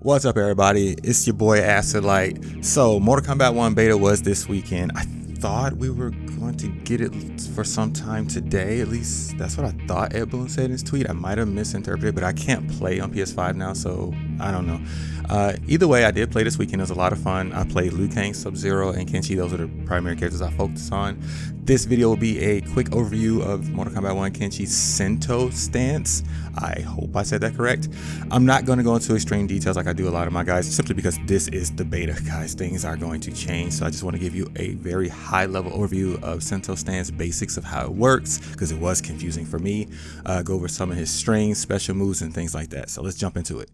What's up, everybody? It's your boy Acid Light. So, Mortal Kombat 1 beta was this weekend. I thought we were going to get it for some time today. At least that's what I thought Ed Boon said in his tweet. I might have misinterpreted, but I can't play on PS5 now, so I don't know. Either way, I did play this weekend. It was a lot of fun. I played Liu Kang, Sub-Zero, and Kenshi. Those are the primary characters I focused on. This video will be a quick overview of Mortal Kombat 1 Kenshi's Sento stance. I hope I said that correct. I'm not going to go into extreme details like I do a lot of my guys, simply because this is the beta, guys. Things are going to change, so I just want to give you a very high-level overview of Sento stance, basics of how it works, because it was confusing for me. Go over some of his strings, special moves, and things like that. So let's jump into it.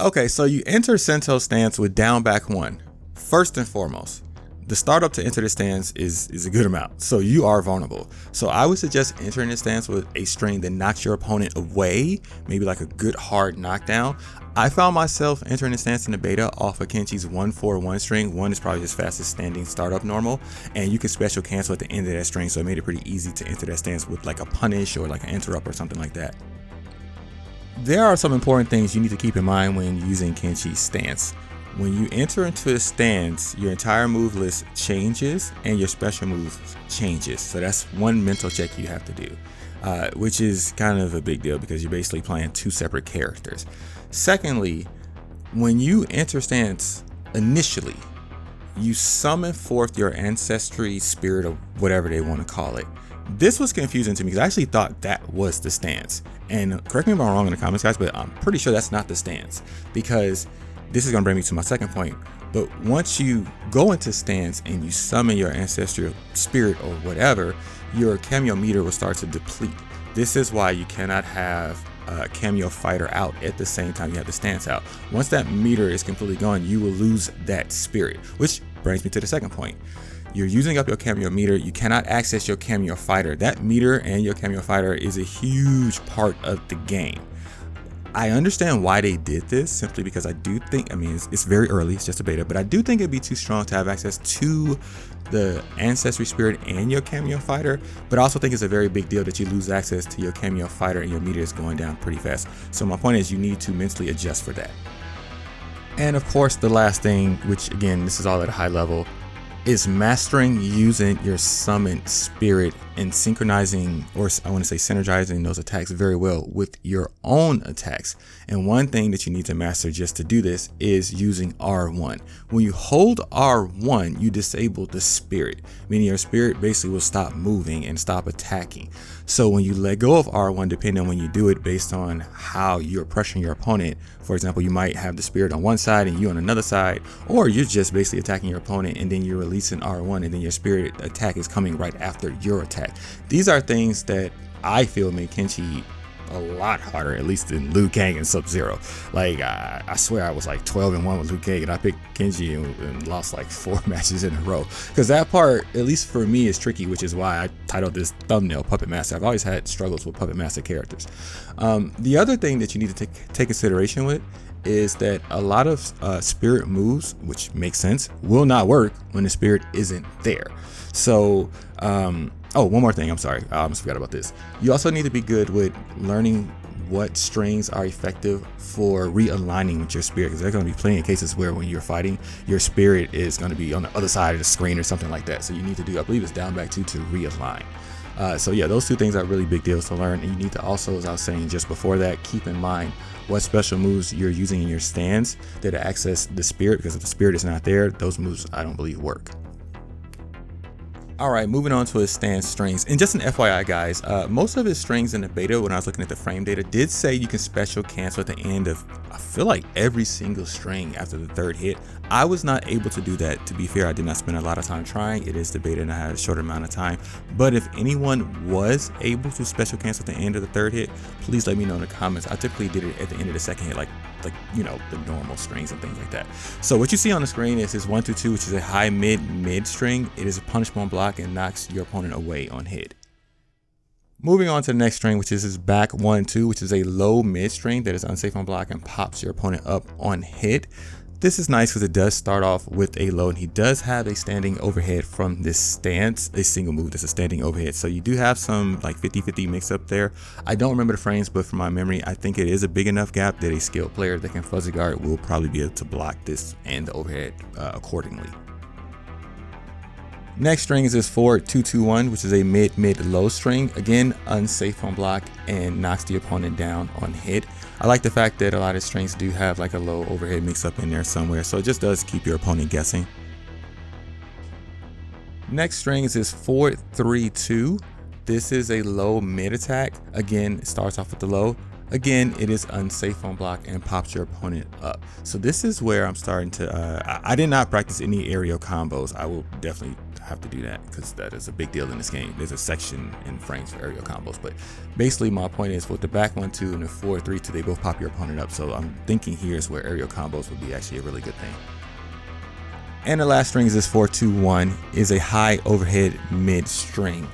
Okay, so you enter Sento stance with down back 1. First and foremost, the startup to enter the stance is a good amount, so you are vulnerable. So I would suggest entering this stance with a string that knocks your opponent away, maybe like a good hard knockdown. I found myself entering the stance in the beta off of Kenshi's 1-4-1 string. 1 is probably his fastest standing startup normal, and you can special cancel at the end of that string, so it made it pretty easy to enter that stance with like a punish or like an interrupt or something like that. There are some important things you need to keep in mind when using Kenshi's stance. When you enter into a stance, your entire move list changes and your special move changes. So that's one mental check you have to do, which is kind of a big deal because you're basically playing two separate characters. Secondly, when you enter stance initially, you summon forth your ancestry spirit or whatever they want to call it. This was confusing to me because I actually thought that was the stance. And correct me if I'm wrong in the comments, guys, but I'm pretty sure that's not the stance, because this is going to bring me to my second point. But once you go into stance and you summon your ancestral spirit or whatever, your cameo meter will start to deplete. This is why you cannot have a cameo fighter out at the same time you have the stance out. Once that meter is completely gone, you will lose that spirit, which brings me to the second point. You're using up your cameo meter. You cannot access your cameo fighter. That meter and your cameo fighter is a huge part of the game. I understand why they did this, simply because I do think, it's very early, it's just a beta, but I do think it'd be too strong to have access to the ancestry spirit and your cameo fighter. But I also think it's a very big deal that you lose access to your cameo fighter and your meter is going down pretty fast. So my point is, you need to mentally adjust for that. And of course, the last thing, which again, this is all at a high level, is mastering using your summoned spirit and synchronizing, or I want to say synergizing, those attacks very well with your own attacks. And one thing that you need to master just to do this is using R1. When you hold R1, you disable the spirit, meaning your spirit basically will stop moving and stop attacking. So when you let go of R1, depending on when you do it based on how you're pressuring your opponent, for example, you might have the spirit on one side and you on another side, or you're just basically attacking your opponent and then you're releasing R1 and then your spirit attack is coming right after your attack. These are things that I feel make Kenshi a lot harder, at least than Liu Kang and Sub-Zero. Like, I swear I was like 12-1 with Liu Kang and I picked Kenshi and lost like 4 matches in a row. Because that part, at least for me, is tricky, which is why I titled this thumbnail Puppet Master. I've always had struggles with Puppet Master characters. The other thing that you need to take consideration with is that a lot of spirit moves, which makes sense, will not work when the spirit isn't there. So, oh, one more thing, I'm sorry, I almost forgot about this. You also need to be good with learning what strings are effective for realigning with your spirit, because there's going to be plenty of cases where when you're fighting, your spirit is going to be on the other side of the screen or something like that. So you need to do, I believe it's down back 2 to realign. So yeah, those two things are really big deals to learn. And you need to also, as I was saying just before that, keep in mind what special moves you're using in your stance that access the spirit, because if the spirit is not there, those moves I don't believe work. All right, moving on to his stance strings. And just an FYI, guys, most of his strings in the beta, when I was looking at the frame data, did say you can special cancel at the end of, I feel like, every single string after the 3rd hit. I was not able to do that. To be fair, I did not spend a lot of time trying. It is the beta and I had a short amount of time. But if anyone was able to special cancel at the end of the 3rd hit, please let me know in the comments. I typically did it at the end of the 2nd hit, like you know, the normal strings and things like that. So what you see on the screen is his 1-2-2, which is a high mid string. It is a punishment block and knocks your opponent away on hit. Moving on to the next string, which is his back 1-2, which is a low mid string that is unsafe on block and pops your opponent up on hit. This is nice because it does start off with a low, and he does have a standing overhead from this stance, a single move that's a standing overhead. So you do have some like 50-50 mix up there. I don't remember the frames, but from my memory, I think it is a big enough gap that a skilled player that can fuzzy guard will probably be able to block this and the overhead accordingly. Next string is this forward 2-2-1, which is a mid-low string. Again, unsafe on block and knocks the opponent down on hit. I like the fact that a lot of strings do have like a low overhead mix up in there somewhere, so it just does keep your opponent guessing. Next string is this forward 3-2. This is a low mid attack. Again, it starts off with the low. Again, it is unsafe on block and pops your opponent up. So this is where I'm starting to, I did not practice any aerial combos. I will definitely have to do that because that is a big deal in this game. There's a section in frames for aerial combos, but basically my point is with the back 1-2 and the 4-3-2, they both pop your opponent up. So I'm thinking here's where aerial combos would be actually a really good thing. And the last string is this 4-2-1, is a high overhead mid string.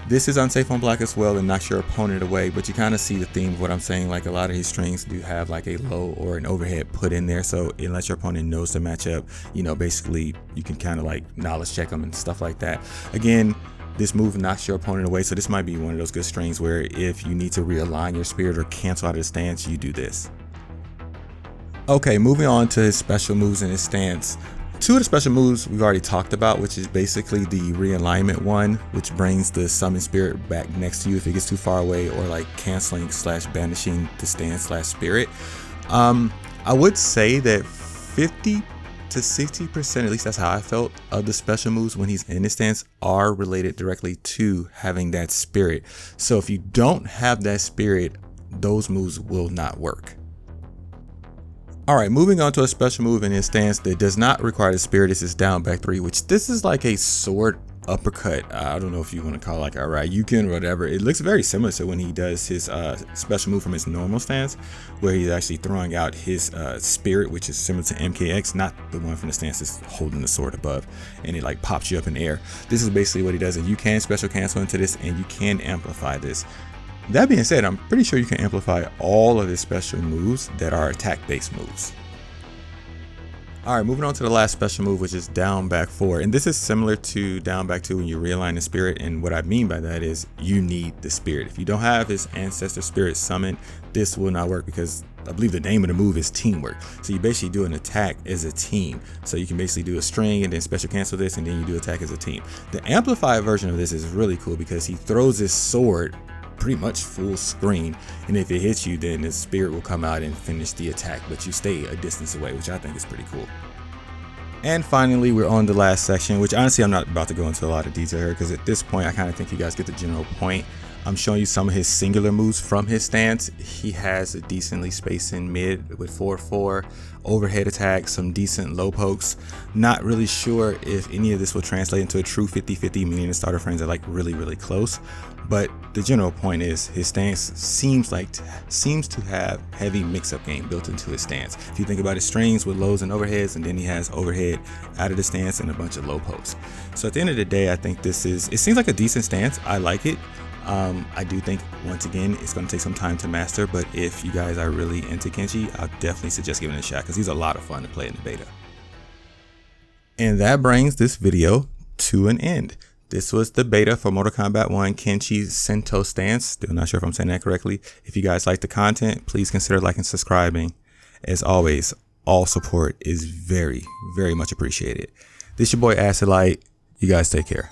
This is unsafe on block as well and knocks your opponent away, but you kind of see the theme of what I'm saying. Like a lot of these strings do have like a low or an overhead put in there, so it lets your opponent knows the matchup. You know, basically you can kind of like knowledge check them and stuff like that. Again, this move knocks your opponent away, so this might be one of those good strings where if you need to realign your spirit or cancel out of the stance, you do this. Okay, moving on to his special moves in his stance. Two of the special moves we've already talked about, which is basically the realignment one, which brings the summon spirit back next to you if it gets too far away, or like canceling / banishing the stance / spirit. I would say that 50 to 60%, at least that's how I felt, of the special moves when he's in his stance are related directly to having that spirit. So if you don't have that spirit, those moves will not work. Alright, moving on to a special move in his stance that does not require the spirit. This is down back 3, which this is like a sword uppercut. I don't know if you want to call it like a Ryuken or whatever. It looks very similar to when he does his special move from his normal stance, where he's actually throwing out his spirit, which is similar to MKX, not the one from the stance that's holding the sword above, and it like pops you up in the air. This is basically what he does, and you can special cancel into this and you can amplify this. That being said, I'm pretty sure you can amplify all of his special moves that are attack-based moves. Alright, moving on to the last special move, which is down back 4. And this is similar to down back 2 when you realign the spirit. And what I mean by that is you need the spirit. If you don't have his ancestor spirit summoned, this will not work because I believe the name of the move is teamwork. So you basically do an attack as a team. So you can basically do a string and then special cancel this, and then you do attack as a team. The amplified version of this is really cool because he throws his sword pretty much full screen, and if it hits you, then the spirit will come out and finish the attack, but you stay a distance away, which I think is pretty cool. And finally, we're on the last section, which honestly I'm not about to go into a lot of detail here because at this point I kind of think you guys get the general point. I'm showing you some of his singular moves from his stance. He has a decently spaced in mid with 4-4, overhead attack, some decent low pokes. Not really sure if any of this will translate into a true 50-50, meaning the starter frames are like really close. But the general point is his stance seems to have heavy mix-up game built into his stance. If you think about his strings with lows and overheads, and then he has overhead out of the stance and a bunch of low pokes. So at the end of the day, I think it seems like a decent stance. I like it. I do think, once again, it's going to take some time to master, but if you guys are really into Kenshi, I'll definitely suggest giving it a shot because he's a lot of fun to play in the beta. And that brings this video to an end. This was the beta for Mortal Kombat 1 Kenshi Sento stance. Still not sure if I'm saying that correctly. If you guys like the content, please consider liking and subscribing. As always, all support is very much appreciated. This is your boy Acid Light. You guys take care.